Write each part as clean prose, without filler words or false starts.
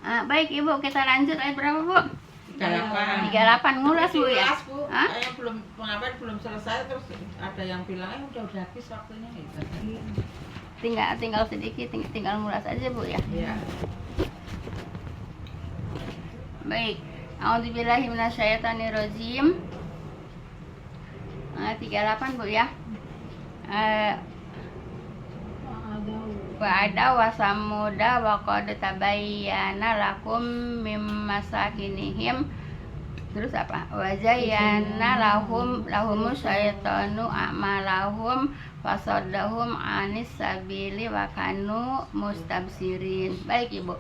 Baik Ibu, kita lanjut ayat berapa Bu? 38. 38 ngulas Bu ya? Bu. Saya belum selesai, terus ada yang bilang udah habis waktunya gitu. Tinggal sedikit, tinggal ngulas aja Bu ya. Iya. Baik. A'udzubillahi minasyaitonirrajim. 38 Bu ya. Wa'ada wa samuda wa qad tabayyana lakum mim masakinihim. Terus apa? Wa zayyana lahumus syaitanu a'malahum fasaddahum anis sabili wa kanu mustabsirin. Baik Ibu.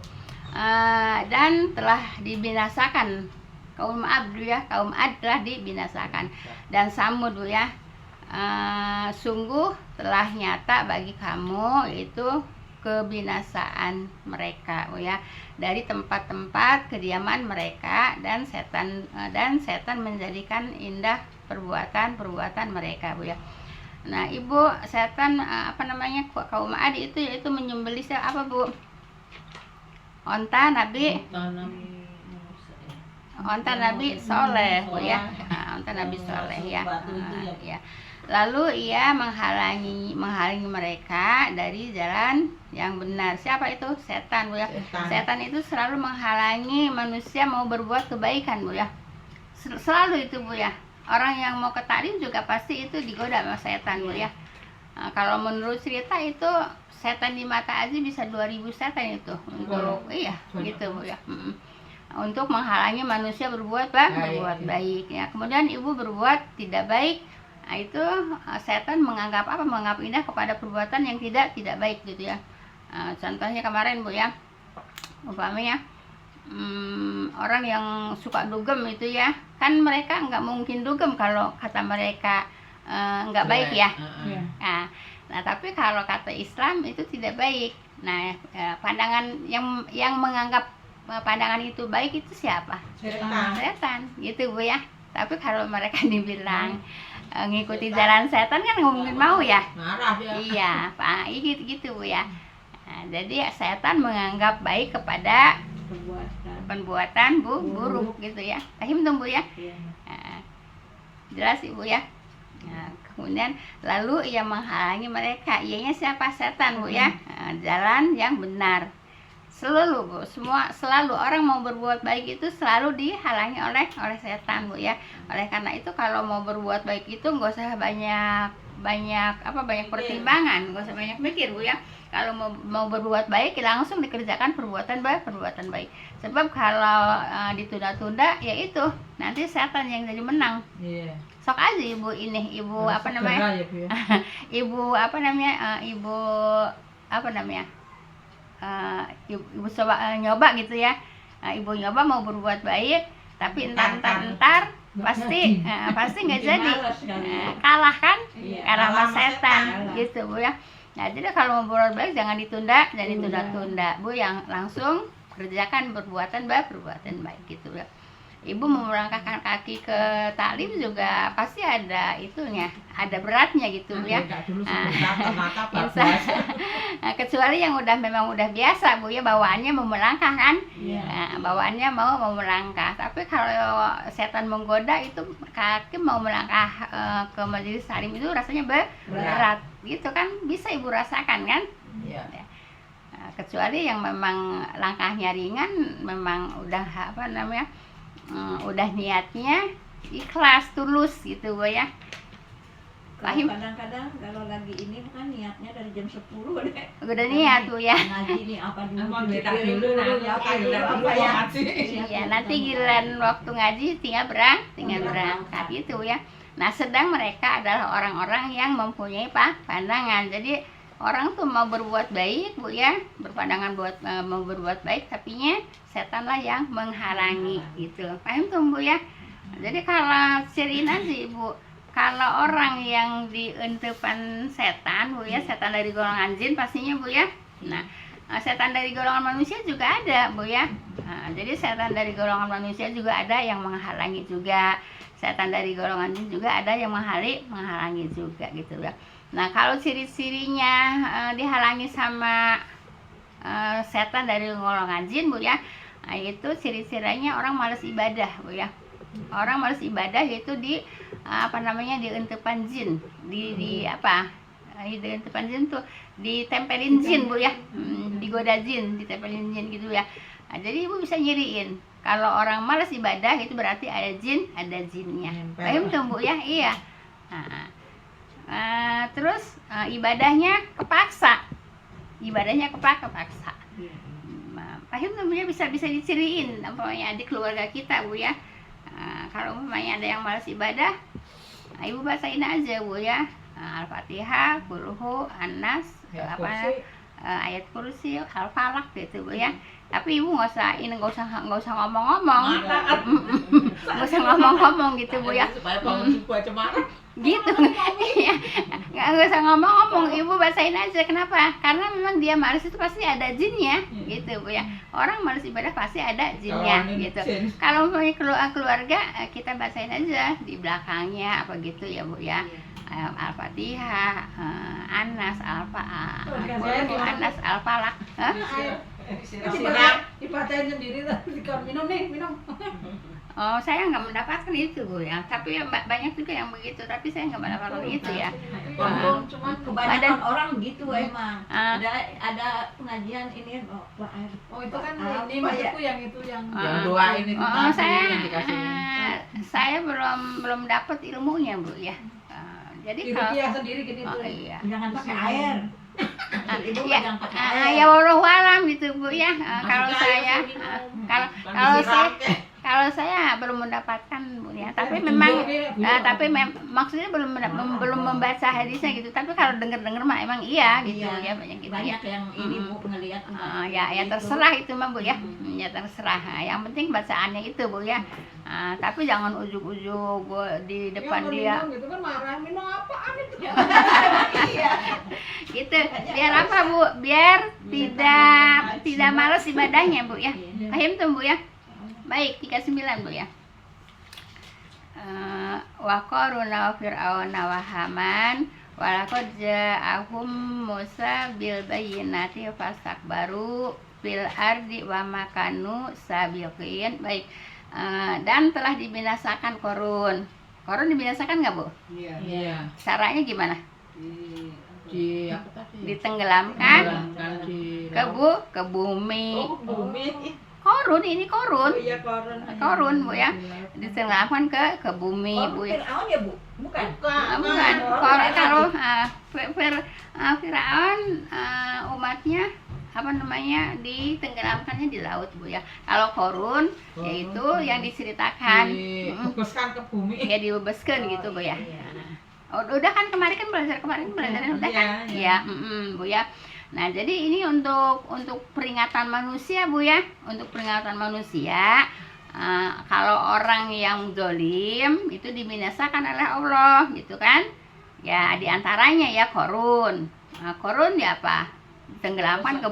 Dan telah dibinasakan kaum Ad ya, kaum Ad telah dibinasakan, dan Samud Bu ya. Sungguh telah nyata bagi kamu itu kebinasaan mereka Bu ya, dari tempat-tempat kediaman mereka, dan setan menjadikan indah perbuatan mereka Bu ya. Nah Ibu, setan kaum Ad itu yaitu menyembelih apa Bu? Onta Nabi Soleh Bu ya. Onta Nabi Soleh ya. Ya. Lalu ia menghalangi mereka dari jalan yang benar. Siapa itu? Setan Bu ya. Setan itu selalu menghalangi manusia mau berbuat kebaikan Bu ya. Selalu itu Bu ya. Orang yang mau ke taklim juga pasti itu digoda sama setan Bu ya. Kalau menurut cerita itu setan di mata aja bisa 2000 setan itu untuk gitu Bu ya. Untuk menghalangi manusia berbuat baik ya. Kemudian Ibu berbuat tidak baik. Nah, itu setan menganggap indah kepada perbuatan yang tidak baik gitu ya. Contohnya kemarin Bu ya, umpamanya orang yang suka dugem itu ya, kan mereka nggak mungkin dugem kalau kata mereka nggak baik ya. Nah tapi kalau kata Islam itu tidak baik. Nah pandangan yang menganggap pandangan itu baik itu siapa? Setan gitu Bu ya. Tapi kalau mereka dibilang ngikuti jalan setan kan nggak mungkin mau ya. Marah ya. Iya, Pak, gitu Bu ya. Nah, jadi setan menganggap baik kepada perbuatan buruk gitu ya. Paham tuh Bu ya? Nah, jelas Ibu ya. Nah, kemudian lalu ia menghalangi mereka. Ianya siapa? Setan Bu ya. Nah, jalan yang benar. Selalu Bu, selalu orang mau berbuat baik itu selalu dihalangi oleh setan Bu ya. Oleh karena itu kalau mau berbuat baik itu nggak usah banyak pertimbangan, nggak usah banyak mikir Bu ya. Kalau mau berbuat baik langsung dikerjakan perbuatan baik. Sebab kalau ditunda-tunda ya itu nanti setan yang jadi menang. Sok aja Ibu Ibu coba nyoba gitu ya. Ibu nyoba mau berbuat baik tapi entar pasti nggak jadi, kalah kan, kalah sama setan gitu Bu ya. Nah jadi kalau mau berbuat baik jangan ditunda Bu, yang langsung kerjakan perbuatan baik gitu ya. Ibu mau melangkahkan kaki ke taklim juga pasti ada itunya, ada beratnya gitu ya. Kecuali yang memang udah biasa Bu ya, bawaannya mau melangkah kan, bawaannya mau melangkah. Tapi kalau setan menggoda itu kaki mau melangkah ke majelis taklim itu rasanya berat gitu kan, bisa Ibu rasakan kan. Kecuali yang memang langkahnya ringan, memang udah udah niatnya ikhlas tulus gitu Bu ya. Kadang-kadang kalau lagi ini kan niatnya dari jam 10 udah niat Bu ya. Ngaji ini apa dulu Iya, nanti giliran waktu ngaji tinggal berangkat gitu ya. Nah sedang mereka adalah orang-orang yang mempunyai pandangan. Jadi orang tuh mau berbuat baik Bu ya, berpandangan mau berbuat baik, tapinya setanlah yang menghalangi gitu. Paham tuh Bu ya? Jadi kalau ciriin aja Ibu, kalau orang yang dientepan setan Bu ya, setan dari golongan jin pastinya Bu ya. Nah setan dari golongan manusia juga ada Bu ya. Nah, jadi setan dari golongan manusia juga ada yang menghalangi juga, setan dari golongan jin juga ada yang menghalangi juga gitu ya. Nah kalau ciri-cirinya dihalangi sama setan dari golongan jin Bu ya, Nah, itu ciri-cirinya orang malas ibadah, Bu ya. Orang malas ibadah yaitu di dientepan jin, di apa? Dientepan jin tuh ditempelin jin, Bu ya. Digoda jin, ditempelin jin gitu ya. Nah, jadi Ibu bisa nyiriin. Kalau orang malas ibadah itu berarti ada jin, ada jinnya. Paham tuh, Bu ya? Iya. Terus ibadahnya kepaksa. Ibadahnya kepaksa. Paham tuh, Bu ya, bisa diciriin umpamanya di keluarga kita, Bu ya. Kalau umpamanya ada yang malas ibadah, Ibu bacain aja, Bu ya. Al-Fatihah, Qul An-Nas, ayat kursi, Al-Falaq gitu, Bu ya. Tapi Ibu nggak usah ngomong-ngomong, nggak usah ngomong-ngomong gitu, Bu ya. Supaya bangun subuh aja marah. Gitu, iya, nggak usah ngomong-ngomong, Ibu bacain aja. Kenapa? Karena memang dia malas itu pasti ada jinnya, gitu, Bu ya. Orang malas ibadah pasti ada jinnya, gitu. Kalau umpamanya keluarga, kita bacain aja di belakangnya apa gitu ya, Bu ya. Al-Fatihah, An-Nas, An-Nas, Al-Falaq. Dibacain sendiri minum nih, minum. Oh, saya nggak mendapatkan itu, Bu ya. Tapi ya, banyak juga yang begitu, tapi saya nggak mendapatkan itu ya. Cuman kebanyakan orang gitu emang. Ada pengajian ini air. Oh, itu kan ini maksudku yang itu yang doain itu saya belum dapat ilmunya, Bu ya. Jadi kalau sendiri gitu. Iya. Jangan pakai air. Ibu jangan pakai air. Ya wallahu alam gitu, Bu ya. Kalau saya belum mendapatkan, Bu ya. Tapi memang maksudnya belum membaca hadisnya gitu. Tapi kalau dengar mah emang iya gitu ya, banyak gitu ya. Banyak yang ini Bu ngelihat. Ya terserah itu mah, Bu ya. Ya terserah. Yang penting bacaannya itu, Bu ya. Tapi jangan ujuk-ujuk di depan dia. Gitu kan marah, minum apaan itu? Iya. Gitu. Biar apa, Bu? Biar tidak malas ibadahnya, Bu ya. Paham tuh, Bu ya? Baik, 39, Bu ya. Wa qaruna wa fir'auna wa haman wa laqad ja'ahum Musa bil bayyinati fastakbaru fil ardi wa makanu sabiqin. Baik. Dan telah dibinasakan Korun. Korun dibinasakan nggak, Bu? Iya. Caranya gimana? Ditenggelamkan ke bumi. Bumi. Korun, ini korun. Iya, korun. Korun, Bu ya. Ditenggelamkan ke bumi, Bu ya. Fir'aun ya, Bu? Bukan. Bukan. Kalau Firaun umatnya ditenggelamkannya di laut, Bu ya. Kalau korun yaitu yang diceritakan dibebaskan ke bumi. Ya dibebaskan gitu, Bu ya. Udah kan kemarin belajar udah kan? Iya, Bu ya. Nah, jadi ini untuk peringatan manusia, Bu ya. Untuk peringatan manusia, kalau orang yang zalim itu dibinasakan oleh Allah, gitu kan? Ya, diantaranya ya korun. Korun ya apa? Tenggelamkan ke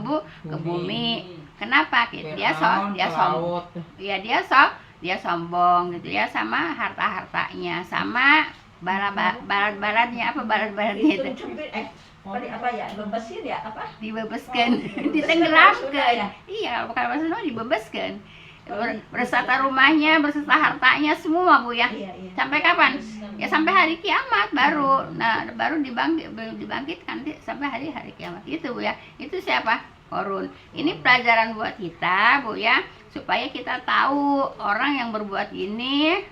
bumi. Kenapa? Dia sombong gitu ya, sama harta-hartanya, sama barat-baratnya itu. Apa ya? Bebesin ya apa? Dibebaskan, ditenggelamkan. Iya, kalau bukan bahasa Sunda dibebaskan. Berserta rumahnya, berserta hartanya semua, Bu ya. Sampai kapan? Ya sampai hari kiamat baru. Nah, baru dibangkitkan sampai hari kiamat. Itu, Bu ya. Itu siapa? Korun. Ini pelajaran buat kita, Bu ya, supaya kita tahu orang yang berbuat ini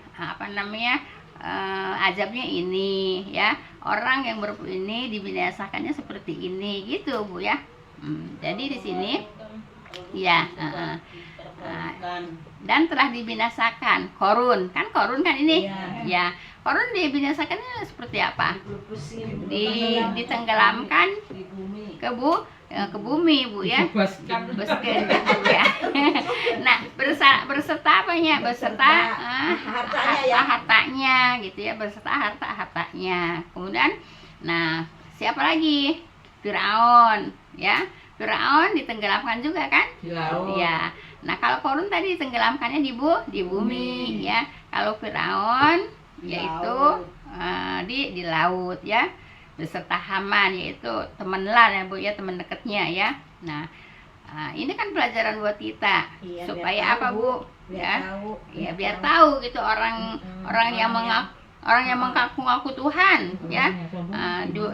azabnya ini ya. Orang yang berbuat ini dibinasakannya seperti ini gitu, Bu ya. Jadi di sini ya dan telah dibinasakan Korun kan ini ya. Korun dibinasakannya seperti apa? Ditenggelamkan ke bumi, Bu ya. Dibebaskan gitu ya. Nah, berserta apanya? Berserta hartanya gitu ya, berserta hartanya. Kemudian siapa lagi? Firaun ya. Firaun ditenggelamkan juga kan? Ya. Nah, kalau Korun tadi ditenggelamkannya di bumi ya. Kalau Firaun yaitu di laut ya. Beserta Haman yaitu teman lah ya, Bu ya, teman dekatnya ya. Nah, Nah, ini kan pelajaran buat kita. Iya, Supaya biar apa, tahu, Bu? biar Ya. tahu, Ya biar tahu gitu orang yang mengaku Tuhan, ya.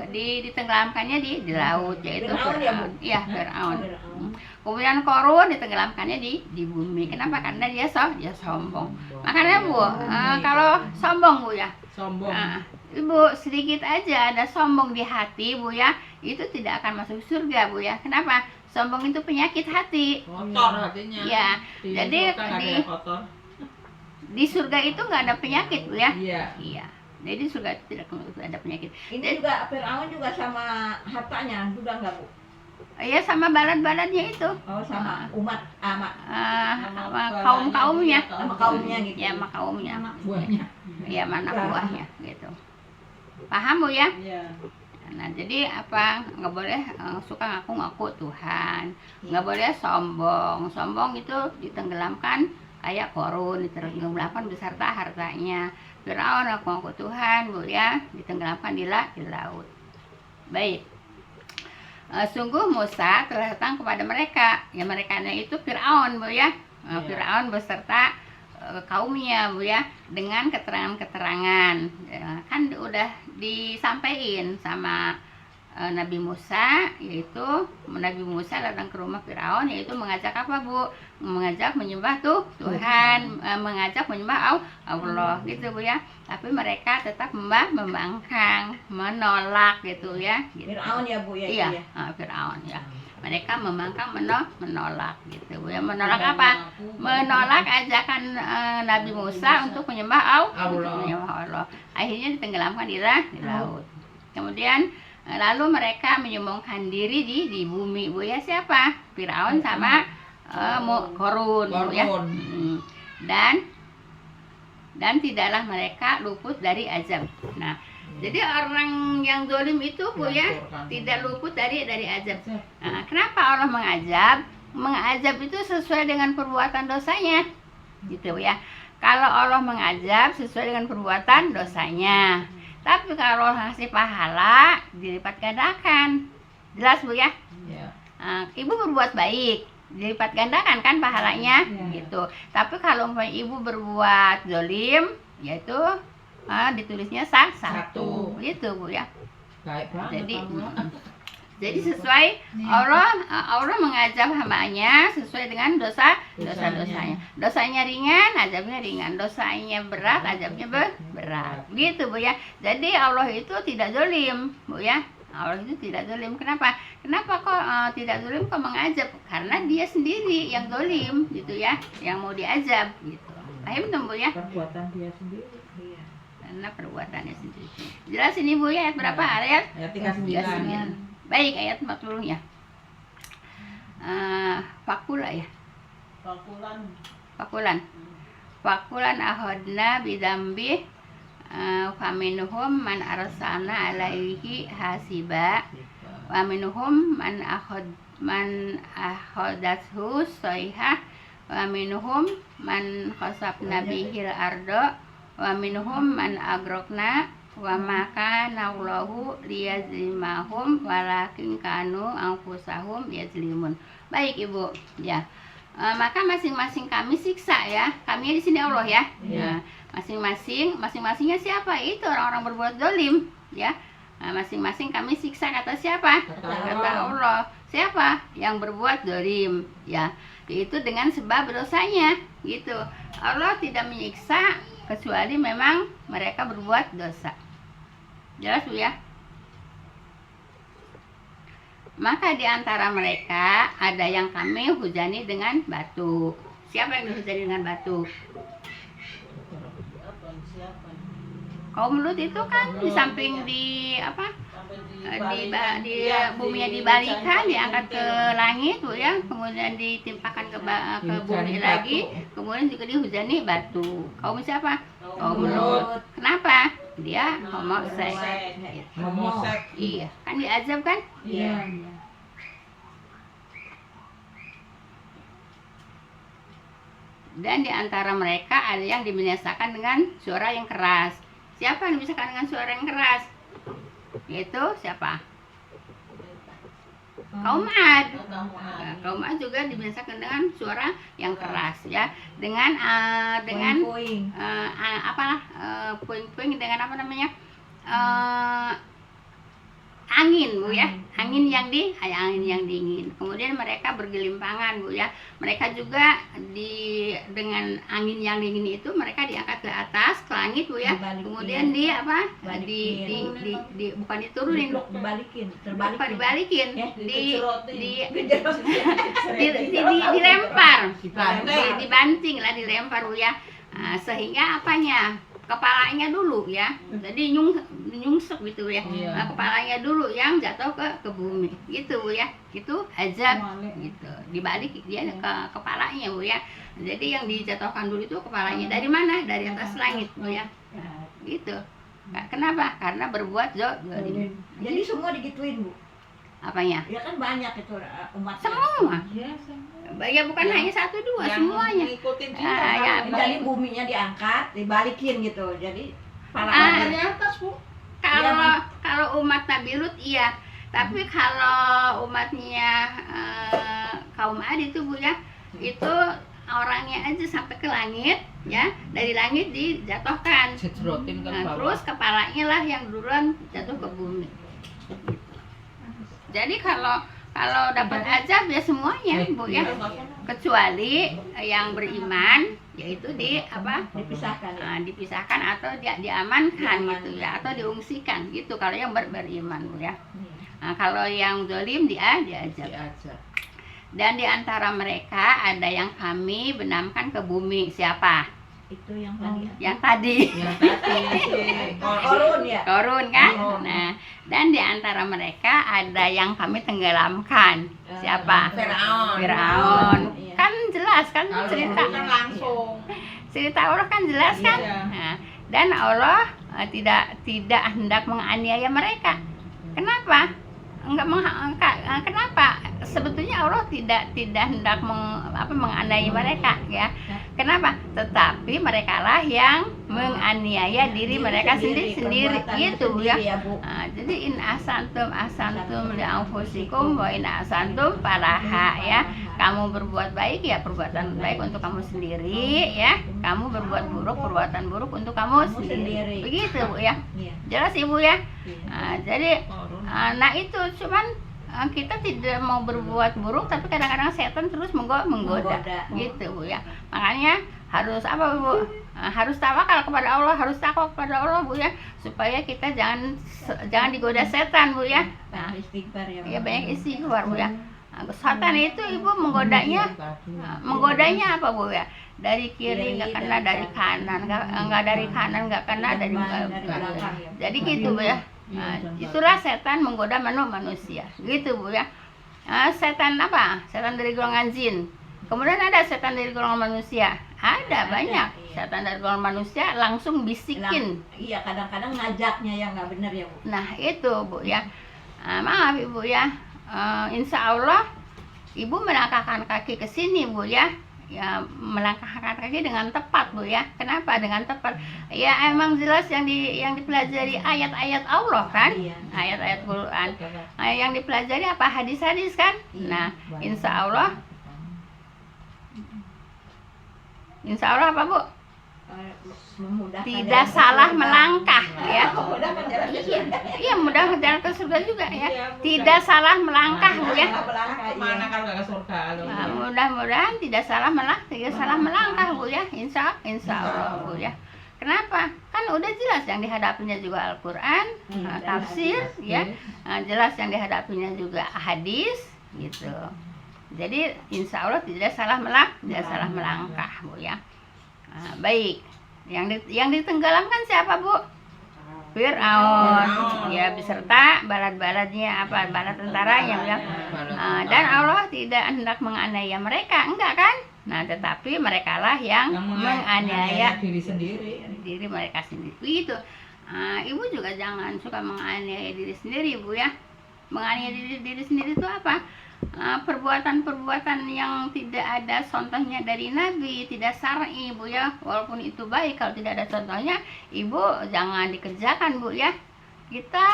Ditenggelamkannya di laut, yaitu Firaun ya, Bu? Iya, Firaun. Firaun. Kemudian Korun ditenggelamkannya di bumi. Kenapa? Karena dia sombong. Makanya Bu, kalau sombong Bu ya, Sombong. Ibu sedikit aja ada sombong di hati Bu ya, itu tidak akan masuk surga Bu ya. Kenapa? Sombong itu penyakit hati. Kotor hatinya. Ya, Di jadi surga nggak ada yang kotor. di surga itu nggak ada penyakit Bu ya. Iya. Iya. Jadi surga itu tidak ada penyakit. Ini juga Firaun juga sama hartanya juga enggak, Bu? Ya sama balat-balatnya itu. Oh, sama umat sama Kaum-kaumnya. sama kaumnya gitu. Ya, sama kaumnya. Anak buahnya. Ya, mana buahnya gitu. Paham Bu ya? Iya. Nah, jadi apa? Nggak boleh suka ngaku-ngaku Tuhan. Nggak boleh sombong. Sombong itu ditenggelamkan kayak Korun, ditenggelamkan beserta hartanya. Firaun ngaku-ngaku Tuhan, Bu ya, ditenggelamkan di laut. Baik. Sungguh Musa telah datang kepada mereka. Ya, merekanya itu Firaun, Bu ya. Firaun beserta kaumnya Bu ya, dengan keterangan-keterangan. Kan udah disampaikan sama Nabi Musa, yaitu Nabi Musa datang ke rumah Firaun, yaitu mengajak apa Bu? Mengajak menyembah Tuhan, mengajak menyembah Allah gitu Bu ya. Tapi mereka tetap membangkang, menolak gitu ya. Gitu. Firaun ya, Bu ya. Iya, Firaun ya. Mereka membangkang, menolak gitu Bu ya. Menolak apa? Menolak ajakan Nabi Musa untuk menyembah Allah. Akhirnya ditenggelamkan di laut. Kemudian lalu mereka menyombongkan diri di bumi Bu ya. Siapa? Firaun sama Korun Bu ya. Dan tidaklah mereka luput dari azab. Nah, jadi orang yang zalim itu Bu ya tidak luput dari azab. Nah, kenapa Allah mengazab? Mengazab itu sesuai dengan perbuatan dosanya. Gitu Bu ya. Kalau Allah mengazab sesuai dengan perbuatan dosanya. Tapi kalau Allah ngasih pahala dilipat gandakan. Jelas Bu ya? Ibu berbuat baik, dilipat gandakan kan pahalanya gitu. Tapi kalau umpamanya ibu berbuat zalim, yaitu ditulisnya satu gitu Bu ya. Baik banget. Jadi sesuai Allah mengazab hambanya sesuai dengan dosanya. Dosanya ringan, azabnya ringan. Dosanya berat, azabnya berat. Gitu Bu ya. Jadi Allah itu tidak zalim Bu ya. Allah itu tidak zalim. Kenapa kok tidak zalim kok mengazab? Karena dia sendiri yang zalim gitu ya, yang mau diazab gitu. Paham tuh Bu ya? Perbuatan dia sendiri. Iya. Karena perbuatannya sendiri. Jelas ini Bu ya, ayat berapa? Ayat 39. Baik, ayat 40-nya. Fakula ya. Fakulan ahodna bidambi faminhum man arsalna alaihi hasiba wa minhum man akhadathu sayhah wa minhum man khasafna bihil ardo wa minhum man agrokna wa maka naulahu liyazlimahum walakin kanu anfusahum yazlimun. Baik Ibu ya. Maka masing-masing kami siksa ya. Kami di sini Allah ya. Masing-masingnya siapa? Itu orang-orang berbuat zalim ya. Masing-masing kami siksa kata siapa? Kata Allah. Siapa yang berbuat zalim ya? Itu dengan sebab dosanya gitu. Allah tidak menyiksa kecuali memang mereka berbuat dosa. Jelas Bu ya? Maka di antara mereka ada yang kami hujani dengan batu. Siapa yang dihujani dengan batu? Kaum Lut itu kan di samping di buminya dibalikan, diangkat ke langit Bu ya, kemudian ditimpakan ke bumi lagi, kemudian juga dihujani batu. Kaum siapa? Kaum Lut. Kenapa? Dia homoseks. Iya, kan diazab kan? Iya. Dan di antara mereka ada yang dibinasakan dengan suara yang keras. Siapa yang dibinasakan dengan suara yang keras? Yaitu siapa? kaum Ad. Kamu Nah, kaum Ad juga dibiasakan dengan suara yang keras ya, dengan Puing-puing. puing-puing dengan apa namanya, angin Bu ya, angin yang dingin. Kemudian mereka bergelimpangan Bu ya, mereka juga dengan angin yang dingin itu mereka diangkat ke atas ke langit Bu ya, Dibalikin. kemudian bukan diturunin, Terbalikin. dibalikin, Dibanting. dilempar, Dibanting. dibanting lah, dilempar Bu ya. Nah, sehingga apanya, kepalanya dulu ya, jadi nyungsep gitu ya. Iya. Nah, kepalanya dulu yang jatuh ke bumi gitu Bu ya, itu azab gitu, dibalik dia ke kepalanya Bu ya. Jadi yang dijatuhkan dulu itu kepalanya dari mana, dari atas langit Bu ya. Nah, gitu. Nah, kenapa? Karena berbuat zalim. Jadi semua digituin Bu. Apanya? Ya kan banyak itu umat. Semua. Iya, sama. Ya bukan hanya satu dua, Yang semuanya. ngikutin juga. Ah, ya, Jadi buminya diangkat, dibalikin gitu. Jadi Ah. kepala Dari atas, Bu. Kalau umat Nabi Lut iya, tapi kalau umatnya kaum Ad itu Bu ya, itu orangnya aja sampai ke langit ya, dari langit dijatuhkan. Jejrotin ke Nah, bawah. terus kepalanya lah yang duluan jatuh ke bumi. Jadi kalau dapat azab ya semuanya Bu ya, kecuali yang beriman, yaitu dipisahkan atau diamankan gitu ya, atau diungsikan gitu kalau yang beriman Bu ya. Nah, kalau yang zalim diazab. Diajak. Dan di antara mereka ada yang kami benamkan ke bumi. Siapa? itu yang tadi. Yang tadi. Yang tadi. Korun ya. Korun kan? Korun. Nah, dan di antara mereka ada yang kami tenggelamkan. Siapa? Firaun. Firaun. Iya. Kan jelas kan Kalau cerita. itu kan langsung. Cerita Allah kan jelas kan? Iya. Nah, dan Allah tidak hendak menganiaya mereka. Kenapa? Kenapa? Sebetulnya Allah tidak hendak menganiaya mereka ya. Kenapa? Tetapi merekalah yang menganiaya diri mereka sendiri gitu ya. Nah, jadi in asantum li anfusikum wa in asantum falaha ya. Kamu berbuat baik ya perbuatan baik untuk kamu sendiri ya. Kamu berbuat buruk perbuatan buruk untuk kamu sendiri. Begitu Bu ya. Jelas Ibu ya. Nah, jadi nah itu cuman kita tidak mau berbuat buruk tapi kadang-kadang setan terus menggoda gitu Bu ya. Makanya harus apa Bu? Harus tawakal kepada Allah, harus takwa kepada Allah Bu ya, supaya kita jangan digoda setan Bu ya. Nah, Istighfar ya. ya banyak istighfar Bu ya. Nah, setan itu Ibu menggodanya apa Bu ya? Dari kiri nggak kena, dari kanan nggak dari kanan nggak kena, dari belakang ya. jadi gitu Bu ya. Nah, itulah setan menggoda manusia gitu Bu ya. Setan apa? Setan dari golongan jin. Kemudian ada setan dari golongan manusia. Ada banyak. Setan dari golongan manusia langsung bisikin. Iya, kadang-kadang ngajaknya yang nggak benar ya Bu. Nah itu Bu ya. Maaf Ibu ya. Insya Allah Ibu melangkahkan kaki ke sini Bu ya. Ya melangkahkan kaki dengan tepat Bu ya. Kenapa dengan tepat? Ya emang jelas yang dipelajari ayat-ayat Allah kan, Iya. ayat-ayat Quran. Nah, yang dipelajari apa, hadis-hadis kan. Nah insya Allah apa Bu? Memudahkan Tidak jalan salah ke surga. melangkah ya. Memudahkan jalan ke surga. Iya mudah jalan ke surga juga ya. Iya, Tidak salah melangkah Bu ya. Melangkah, Kemana iya. kalau nggak ke surga? Nah, mudah-mudahan tidak salah melangkah Bu ya. Insya Allah Bu ya. Kenapa? Kan udah jelas yang dihadapinya juga Al-Quran, tafsir ya. Nah, jelas yang dihadapinya juga hadis gitu. Jadi insya Allah tidak salah melangkah Bu ya. Nah, baik. Yang ditenggelamkan siapa Bu? Firaun ya, beserta balat-balatnya, bala tentaranya ya. Dan Allah tidak hendak menganiaya mereka, enggak kan? Nah, tetapi merekalah yang menganiaya diri mereka sendiri. Begitu. Ibu juga jangan suka menganiaya diri sendiri Bu ya. Menganiaya diri sendiri itu apa? Perbuatan-perbuatan yang tidak ada contohnya dari Nabi, tidak syar'i Bu ya. Walaupun itu baik, kalau tidak ada contohnya Ibu jangan dikerjakan Bu ya. kita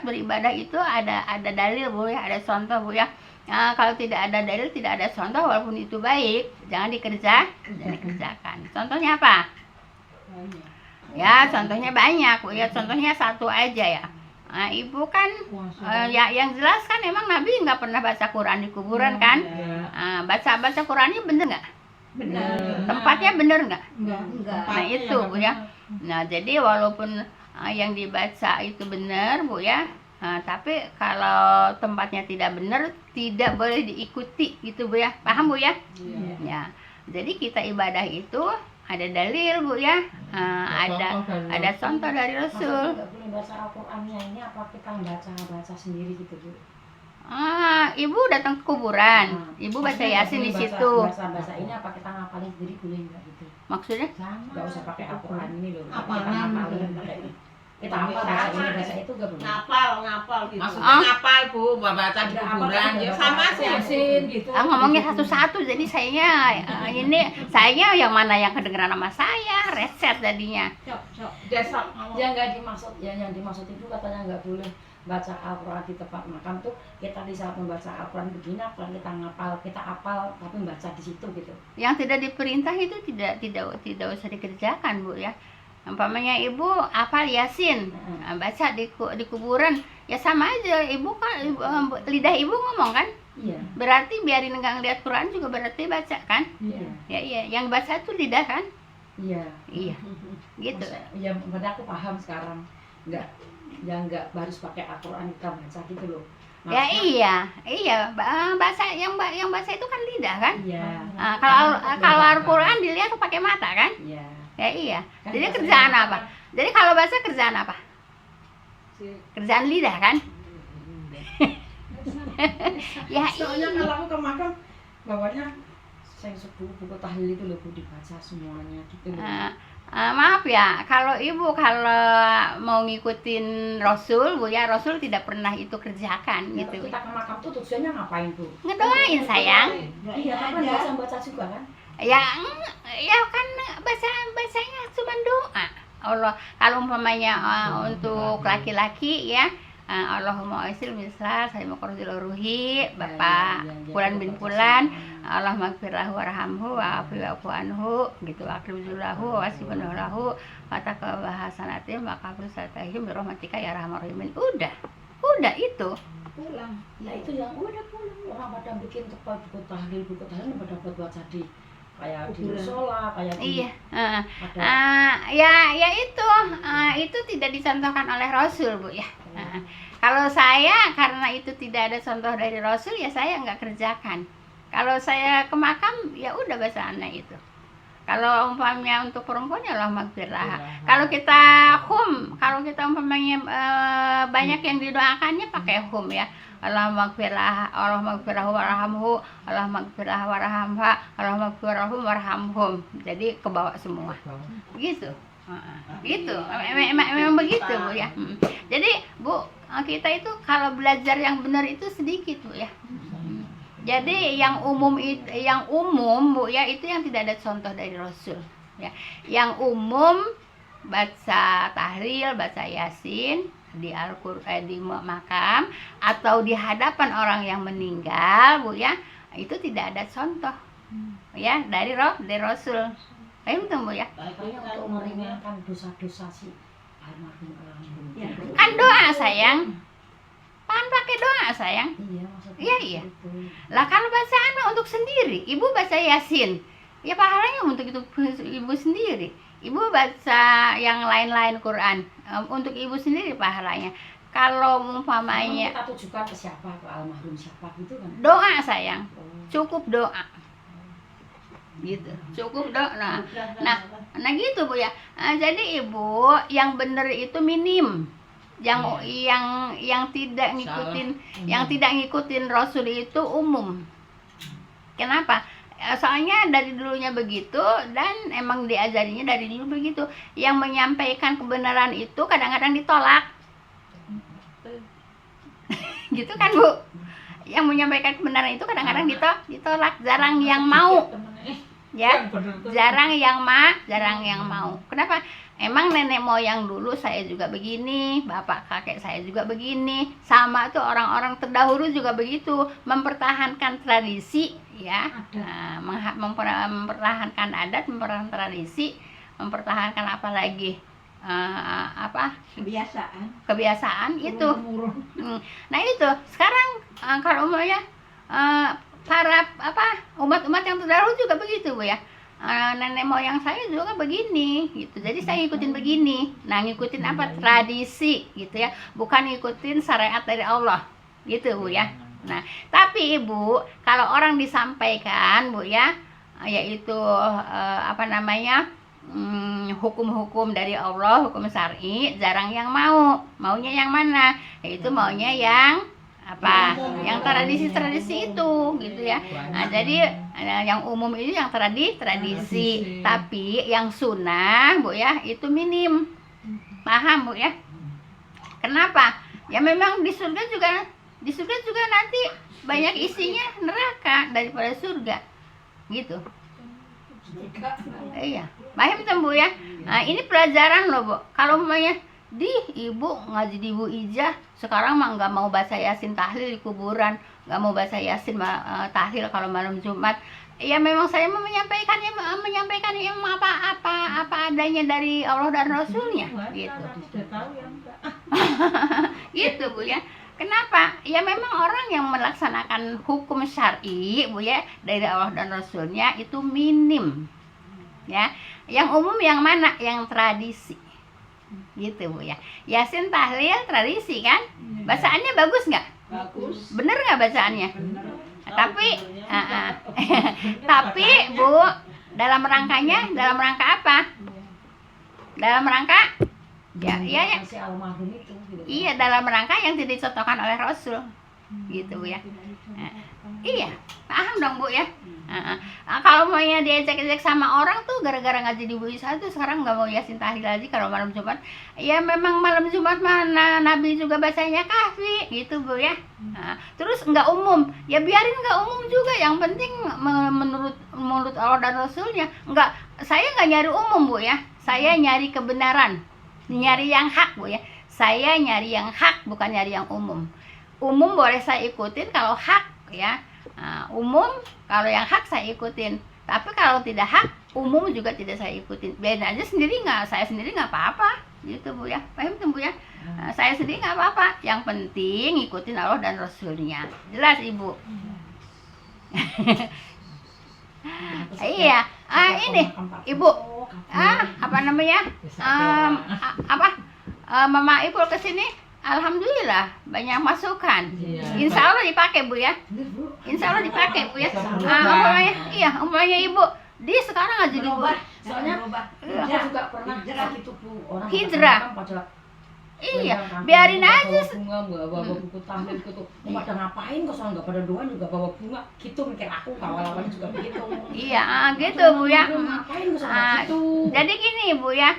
beribadah itu ada dalil Bu ya, ada contoh Bu ya. Kalau tidak ada dalil, tidak ada contoh, walaupun itu baik, jangan dikerjakan. Contohnya apa? Ya, contohnya banyak Bu ya. Contohnya satu aja ya. Ibu kan ya yang jelas kan emang Nabi nggak pernah baca Quran di kuburan kan? Baca Qurannya bener nggak? Benar. Tempatnya bener nggak? Enggak. Nah itu Bu ya. Nah jadi walaupun yang dibaca itu benar Bu ya, tapi kalau tempatnya tidak benar tidak boleh diikuti gitu Bu ya. Paham Bu ya? Ya. Jadi kita ibadah itu ada dalil Bu ya. Ada contoh dari Rasul. Nggak boleh baca Al-Qur'annya ini, apa kita baca sendiri gitu Bu? Ibu datang ke kuburan, ibu baca Yasin di situ. Bahasa ini apa kita ngapalin sendiri boleh nggak gitu? Maksudnya? Nggak usah pakai Al-Qur'an ini loh. Hafalan. Kita hafal bahasa ini, bahasa itu nggak boleh. Ngapal gitu. Maksudnya ngapal Bu, baca di kuburan ya sama sih. Yasin gitu. Ngomongnya satu-satu, jadi saya yang mana yang kedengeran sama saya, reset jadinya. Sok. Desa Yang nggak dimaksud, yang dimaksud itu katanya nggak boleh baca Al-Quran di tempat makam tuh. Kita di saat membaca Al-Quran begini, apa kita ngapal, kita apal tapi membaca di situ gitu. Yang tidak diperintah itu tidak usah dikerjakan Bu ya. Umpamanya ibu hafal Yasin, baca di kuburan, ya sama aja. Ibu kan lidah ibu ngomong kan? Iya. Berarti biarin nggak ngeliat Quran juga berarti baca kan? Iya. Ya iya, yang baca itu lidah kan? Iya. Iya. Gitu. Ya, pada aku paham sekarang. Nggak harus pakai Al-Quran kita baca gitu loh. Ya iya. Bahasa yang baca itu kan lidah kan? Iya. Kalau Al-Quran dilihat tuh pakai mata kan? Iya. Ya iya. Kan Jadi bahasa kerjaan yang apa? Jadi kalau baca kerjaan apa? Kerjaan lidah kan? Ya Soalnya iya. kalau aku ke makam bawanya saya buku tahlil itu loh Bu, dibaca semuanya gitu loh. Maaf ya, kalau mau ngikutin Rasul Bu ya, Rasul tidak pernah itu kerjakan Ya, gitu. kita ke makam tuh tujuannya ngapain Bu? Ngedoain sayang. Iya, kan baca juga kan? Ya kan bacanya cuma doa. Allah, kalau umpamanya untuk laki-laki ya, Allahumma aisil misal saya mau ruhi Bapak Fulan bin Fulan, Allah maghfirlahu warhamhu wa afu anhu gitu, akribzulahu wa wasibanahu kata kebahasanatim maka bersatahim birahmatika ya arhamar rahimin. Udah itu. Pulang. Nah itu yang udah pulang. Orang pada bikin tempat buku tahlil pada buat baca di kayak di musola, kayak di Iya. ada. Itu tidak dicontohkan oleh Rasul Bu ya. Kalau saya karena itu tidak ada contoh dari Rasul ya saya nggak kerjakan. Kalau saya ke makam ya udah bacaan itu. Kalau umpamanya untuk perempuan ya Allah maghfirlah. Kalau kita umpamanya banyak yang didoakannya pakai ya. Allah maghfirlah warhamhu, Allah maghfirlah warhamha, Allah maghfirlahu warhamhum. Jadi ke bawah semua. Gitu. Gitu. Memang begitu Bu ya. Jadi Bu, kita itu kalau belajar yang benar itu sedikit Bu ya. Jadi yang umum Bu ya, itu yang tidak ada contoh dari Rasul ya. Yang umum baca tahlil, baca Yasin di Al-Qur'an di makam atau di hadapan orang yang meninggal Bu ya, itu tidak ada contoh ya dari Rasul. Paham tuh Bu ya? Kayaknya untuk meringankan dosa-dosa si almarhum. Ya. Kan doa sayang. Kan pakai doa sayang. Iya, maksudnya. Iya. Itu. Lah kalau bacaan mah untuk sendiri, ibu baca Yasin, ya pahalanya untuk itu ibu sendiri. Ibu baca yang lain-lain Quran, untuk ibu sendiri pahalanya. Kalau umpamanya Kita tujukan ke siapa, ke almarhum siapa gitu kan? doa sayang, Oh. cukup doa. Gitu, cukup doa. Nah gitu Bu ya. Jadi ibu yang benar itu minim. Yang tidak ngikutin Rasul itu umum. Kenapa? Soalnya dari dulunya begitu dan emang diajarinya dari dulu begitu. Yang menyampaikan kebenaran itu kadang-kadang ditolak. Gitu kan Bu? Yang menyampaikan kebenaran itu kadang-kadang ditolak, jarang yang mau. Ya, Yang bener tuh. jarang yang mau. Kenapa? Emang nenek moyang dulu saya juga begini, bapak kakek saya juga begini, sama tuh orang-orang terdahulu juga begitu, mempertahankan tradisi, ya, mempertahankan adat, mempertahankan tradisi, mempertahankan apa lagi, kebiasaan itu. Nah itu sekarang kalau umumnya para umat-umat yang terdahulu juga begitu, Bu ya. Nenek moyang saya juga begini gitu, jadi saya ngikutin begini. Nah, ngikutin apa? Tradisi gitu ya, bukan ngikutin syariat dari Allah gitu, Bu ya. Nah, tapi Ibu, kalau orang disampaikan, Bu ya, yaitu hukum-hukum dari Allah, hukum syar'i, jarang yang maunya yang mana? Yaitu maunya yang yang tradisi itu gitu ya. Nah, jadi yang umum itu yang tradisi, tapi yang sunnah, Bu ya, itu minim. Paham, Bu ya? Kenapa? Ya memang di surga juga nanti banyak isinya neraka daripada surga gitu. Iya, paham tuh, Bu ya. Nah, ini pelajaran loh, Bu. Kalau umpamanya Ibu ngaji di Bu Ijah, sekarang mah nggak mau baca Yasin tahlil di kuburan, nggak mau baca Yasin tahlil kalau malam Jumat. Ya memang saya mau menyampaikan yang apa adanya dari Allah dan Rasulnya gitu. Gitu, Bu ya. Kenapa? Ya memang orang yang melaksanakan hukum syar'i, Bu ya, dari Allah dan Rasulnya itu minim. Ya. Yang umum yang mana? Yang tradisi. Gitu, Bu ya. Yasin tahlil tradisi kan? Bacaannya bagus nggak? Bagus. Bener nggak bacaannya? Bener. Tapi Bu, dalam rangka apa? Dalam rangka ya. Iya, dalam rangka yang tidak dicontohkan oleh Rasul. Gitu, Bu ya. Iya, paham dong, Bu ya. Kalau maunya diejek-ejek sama orang tuh gara-gara ngaji di Bu Isa tuh sekarang nggak mau Yasin tahlil lagi kalau malam Jumat. Ya memang malam Jumat mana Nabi juga bacanya kahfi gitu, Bu ya. Terus nggak umum, ya biarin nggak umum juga. Yang penting menurut Allah dan Rasulnya. Saya nggak nyari umum, Bu ya. Saya nyari kebenaran, nyari yang hak, Bu ya. Saya nyari yang hak, bukan nyari yang umum. Umum boleh saya ikutin kalau hak, ya. Umum kalau yang hak saya ikutin, tapi kalau tidak hak, umum juga tidak saya ikutin. Biarin aja saya sendiri nggak apa-apa gitu, Bu ya. Paham tuh, Bu ya. Saya sendiri nggak apa-apa, yang penting ikutin Allah dan Rasulnya. Jelas, Ibu? Iya. Ini Ibu, Mama Ibu kesini, alhamdulillah banyak masukan. Insya Allah dipakai, Bu ya. Insya Allah dipakai, Bu ya. Umpamanya Ibu sekarang aja di Bu. Soalnya aku juga pernah gitu, Bu. Orang hijrah. Iya, biarin aja. Bunga nggak bawa buku tahlil gitu. Pada ngapain kok soalnya nggak pada doa juga bawa bunga gitu, mikir aku awal-awalnya juga begitu. Iya, gitu, Bu ya. Ngapain kok soalnya gitu. Jadi gini, Bu ya.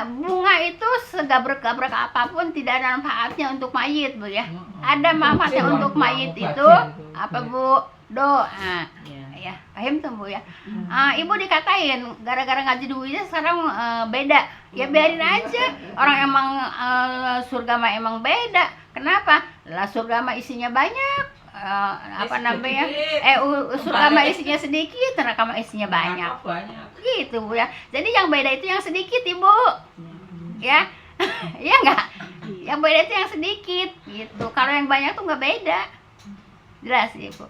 Bunga itu segabrek-gabrek apapun tidak ada manfaatnya untuk mayit, Bu ya. Ada manfaatnya untuk mayit itu apa, Bu? Doa. Ya, paham tuh, Bu ya. Ibu dikatain gara-gara ngaji di Bu Ijah sekarang beda. Ya biarin aja. Orang emang surga mah emang beda. Kenapa? Lah surga mah isinya banyak. Surga mah isinya sedikit, neraka mah isinya banyak. Gitu, Bu ya. Jadi yang beda itu yang sedikit, Ibu. Ya. Iya enggak? Yang beda itu yang sedikit gitu. Kalau yang banyak tuh enggak beda. Jelas, Ibu.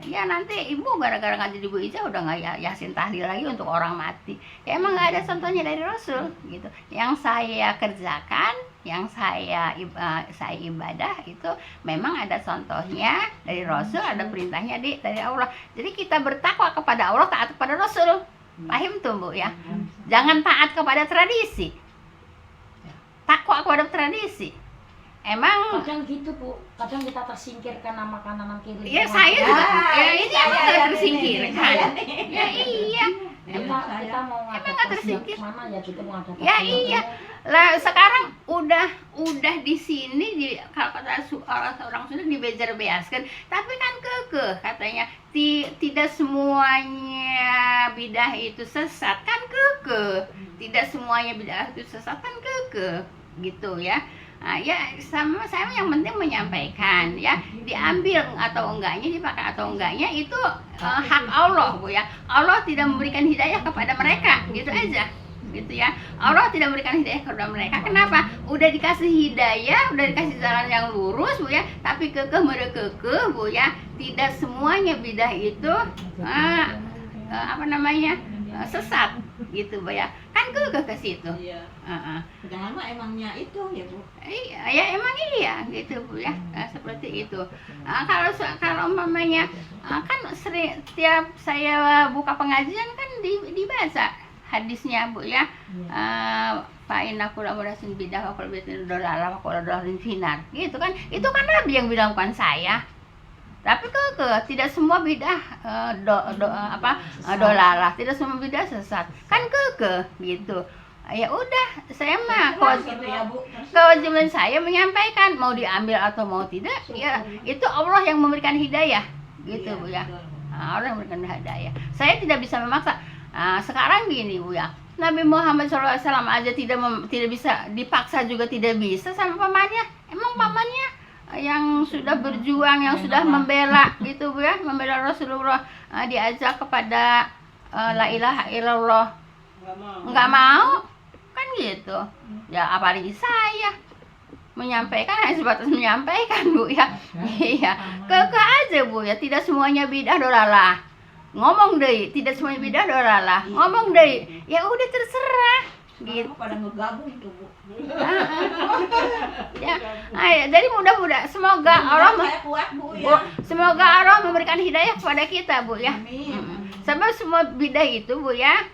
Ya nanti Ibu gara-gara ngaji di Bu Ijah udah nggak Yasin tahlil lagi untuk orang mati. Ya emang nggak ada contohnya dari Rasul gitu. Yang saya kerjakan, yang saya ibadah itu memang ada contohnya dari Rasul, ada perintahnya dari Allah. Jadi kita bertakwa kepada Allah, taat kepada Rasul. Paham tuh, Bu ya. Jangan taat kepada tradisi. Takwa kepada tradisi. Emang kadang gitu, Bu. Kadang kita tersingkirkan nama kanan kiri. Ya saya juga. Ya ini tersingkirkan. Ya iya. kita mau Emang nggak ngadaptasi tersingkir? yang mana ya kita mau ngadaptasi Ya yang iya. mana. Lah sekarang udah di sini kalau kata orang Sunda dibejar-beaskan, tapi kan kekeh katanya tidak semuanya bidah itu sesat, kan kekeh. Tidak semuanya bidah itu sesat, kan kekeh gitu ya. Nah, ya sama saya yang penting menyampaikan ya, diambil atau enggaknya, dipakai atau enggaknya itu hak Allah Bu ya. Allah tidak memberikan hidayah kepada mereka, gitu aja. Gitu ya. Allah tidak memberikan hidayah kepada mereka. Kenapa? Udah dikasih hidayah, udah dikasih jalan yang lurus Bu ya, tapi kekeh merekekeh Bu ya. Tidak semuanya bidah itu sesat gitu Bu ya. Kan kekeh ke situ. Iya. Padahal mah emangnya itu ya Bu. Iya, ya emang iya gitu Bu ya. Seperti itu. Kalau umpamanya kan setiap saya buka pengajian kan dibaca hadisnya Bu ya. Fa inna kulla muhdatsatin bidah wa kullu bid'atin dhalalah wa kullu dhalalatin finnar. Gitu kan. Itu kan Nabi yang bilang, bukan saya. Tapi tidak semua bidah dolalah, tidak semua bidah sesat. Kan gitu. Ya udah, saya mah Gitu ya Bu. kewajiban saya menyampaikan, mau diambil atau mau tidak, ya itu Allah yang memberikan hidayah, gitu Bu ya. Allah yang memberikan hidayah. Saya tidak bisa memaksa. Sekarang gini Bu ya, Nabi Muhammad SAW aja tidak bisa dipaksa, juga tidak bisa sama pamannya. Emang pamannya yang sudah berjuang, yang sudah membela gitu Bu ya, membela Rasulullah, diajak kepada la ilaha illallah, nggak mau kan gitu ya. Apalagi saya menyampaikan, hanya sebatas menyampaikan Bu ya. Iya, kekeh aja Bu ya, tidak semuanya bidah dolalah. Ngomong deh, tidak semuanya bidah dolalah. Ngomong deh, ya udah terserah gitu. Pada ngegabung tuh Bu. Ya, jadi mudah-mudahan semoga Allah Saya kuat Bu Bu, ya. semoga Allah memberikan hidayah kepada kita Bu ya. Amin. Sebab semua bidah itu Bu ya,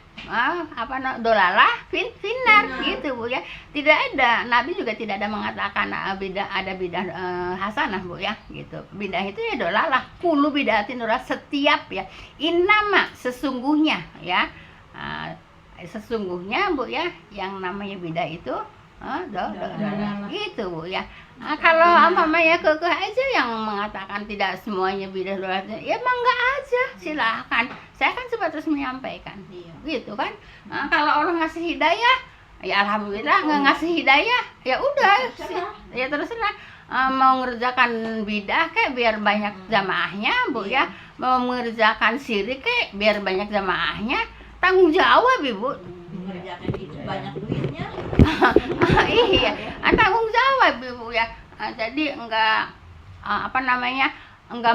dolalah finnar gitu Bu ya. Tidak ada, Nabi juga tidak ada mengatakan ada bidah hasanah Bu ya, gitu. Bidah itu ya dolalah, kullu bidatin dolalah, setiap ya. Innama sesungguhnya ya. Sesungguhnya Bu ya, yang namanya bidah itu dolalah gitu Bu ya. Kalau umpamanya kekeh aja yang mengatakan tidak semuanya bidah dolalah, ya mangga aja, silahkan. Saya kan sebatas menyampaikan, gitu kan. Kalau orang ngasih hidayah, ya alhamdulillah. Nggak ngasih hidayah, ya udah, ya terserah. Mau ngerjakan bidah kayak biar banyak jamaahnya Bu ya, mau mengerjakan syirik kayak biar banyak jamaahnya. Tanggung jawab Ibu. Mengerjakan itu banyak duitnya. Iya, tanggung jawab Ibu ya. Jadi enggak enggak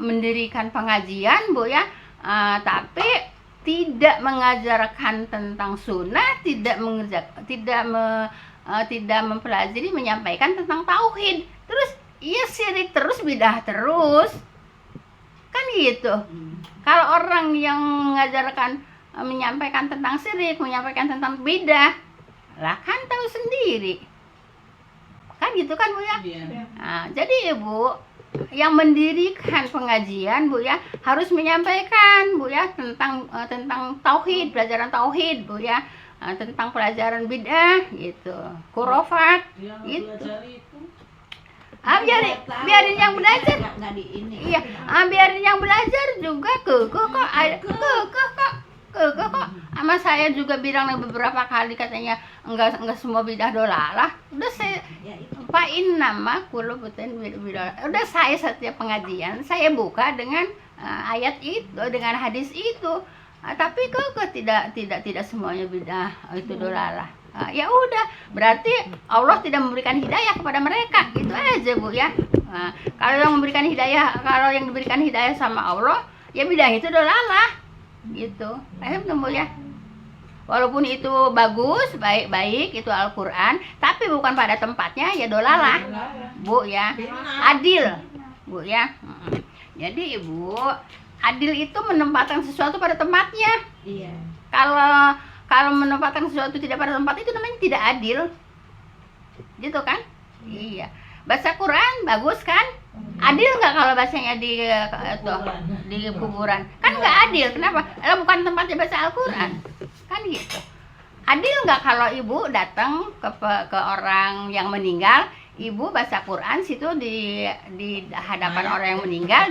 mendirikan pengajian Bu ya, tapi tidak mengajarkan tentang sunnah, tidak mempelajari, menyampaikan tentang tauhid. Terus iya syirik terus, bidah terus. Kan gitu. Kalau orang yang mengajarkan, menyampaikan tentang syirik, menyampaikan tentang bidah, lah kan tahu sendiri. Kan gitu kan Bu ya? Jadi Ibu yang mendirikan pengajian Bu ya, harus menyampaikan Bu ya tentang tauhid, pelajaran tauhid Bu ya, tentang pelajaran bidah gitu, khurafat gitu. Biarin yang belajar. Iya, biarin yang belajar juga kekeh kok. Sama saya juga bilang beberapa kali, katanya enggak semua bidah dolalah. Udah saya pain nama kulo betul bidah. Udah saya setiap pengajian saya buka dengan ayat itu, dengan hadis itu. Tapi kekeh tidak semuanya bidah itu dolalah. Ya udah, berarti Allah tidak memberikan hidayah kepada mereka, gitu aja Bu ya. Kalau yang diberikan hidayah sama Allah, ya bidah itu dolalah, gitu. Bu ya. Walaupun itu bagus, baik itu Al-Quran, tapi bukan pada tempatnya, ya dolalah Bu ya. Adil Bu ya. Jadi Ibu, adil itu menempatkan sesuatu pada tempatnya. Iya. Kalau menempatkan sesuatu tidak pada tempat, itu namanya tidak adil, gitu kan? Iya. Baca Quran bagus kan? Adil nggak kalau bahasanya di kuburan? Kan nggak adil. Kenapa? Lah bukan tempatnya baca Al-Quran. Kan gitu. Adil nggak kalau ibu datang ke orang yang meninggal, ibu baca Quran situ di hadapan orang yang meninggal,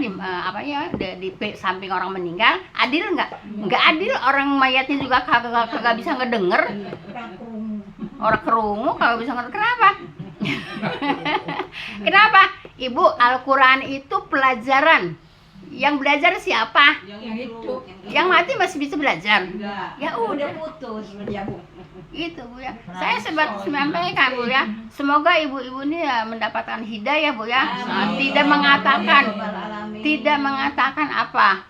di samping orang meninggal, adil nggak? Nggak adil. Orang mayatnya juga kagak bisa ngedenger. Orang kerungu kalau bisa ngedenger. Kenapa? Kenapa? Ibu, Al-Quran itu pelajaran. Yang belajar siapa? Yang hidup. Yang mati masih bisa belajar. Ya Udah udah. putus ya Bu. Itu Bu ya. Saya sampaikan Bu ya. Semoga ibu-ibu ini ya mendapatkan hidayah Bu ya. Tidak mengatakan apa.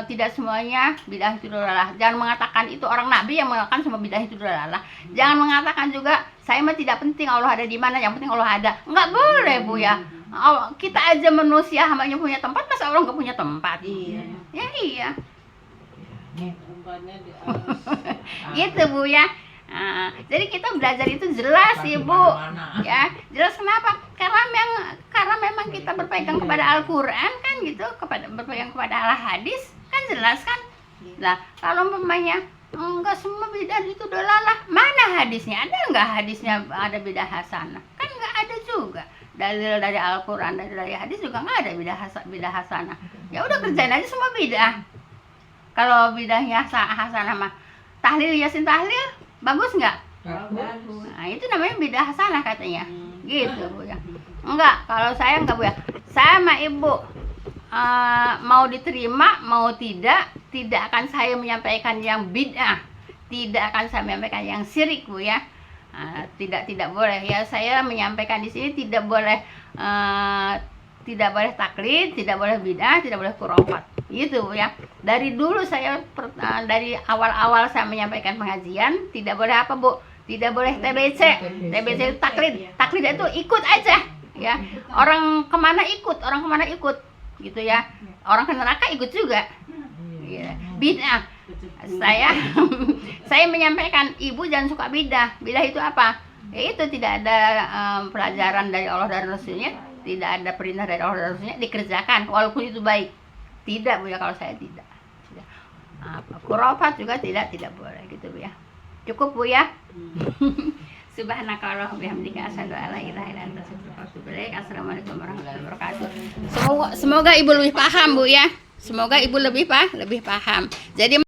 Tidak semuanya bidah itu dolalah. Jangan mengatakan itu orang Nabi yang mengatakan semua bidah itu dolalah. Jangan mengatakan juga saya mah tidak penting Allah ada di mana, yang penting Allah ada. Enggak boleh Bu ya. Kita aja manusia hambanya punya tempat, masa Allah nggak punya tempat? Iya. Ya iya. Umpamanya di Gitu Bu ya. Jadi kita belajar itu jelas Ibu ya. Jelas kenapa? Karena memang kita berpegang kepada Al-Quran kan gitu, berpegang kepada al-hadis kan jelas kan. Nah kalau umpamanya enggak semua bidah itu dolalah, mana hadisnya? Ada enggak hadisnya ada bidah hasanah? Kan enggak ada juga. Dalil dari Al-Quran, dari hadis juga enggak ada bidah hasanah. Ya udah kerjain aja semua bidah. Kalau bidahnya hasanah mah tahlil yasin tahlil bagus nggak? Bagus. Nah itu namanya bidah hasanah katanya. Gitu Bu ya. Enggak, kalau saya enggak Bu ya. Saya sama Ibu mau diterima mau tidak akan saya menyampaikan yang bid'ah, tidak akan saya menyampaikan yang syirik Bu ya. Tidak boleh ya, saya menyampaikan di sini tidak boleh taklid, tidak boleh bid'ah, tidak boleh khurafat. Gitu Bu ya. Dari dulu saya dari awal-awal saya menyampaikan pengajian tidak boleh apa Bu? Tidak boleh TBC. TBC itu taklid. Taklid itu ikut aja ya. Orang kemana ikut, gitu ya. Orang ke neraka ikut juga. Ya. Bid'ah. Saya menyampaikan ibu jangan suka bidah. Bidah itu apa? Ya itu tidak ada pelajaran dari Allah dan Rasulnya, tidak ada perintah dari Allah dan Rasulnya dikerjakan walaupun itu baik. Tidak Bu ya, kalau saya tidak. Khurafat juga tidak boleh gitu Bu ya. Cukup Bu ya. Subhanakallahumma wa bihamdika asyhadu an la ilaha illa anta astaghfiruka wa atubu ilaik. Assalamualaikum warahmatullahi wabarakatuh. Semoga ibu lebih paham Bu ya. Semoga ibu lebih paham. Jadi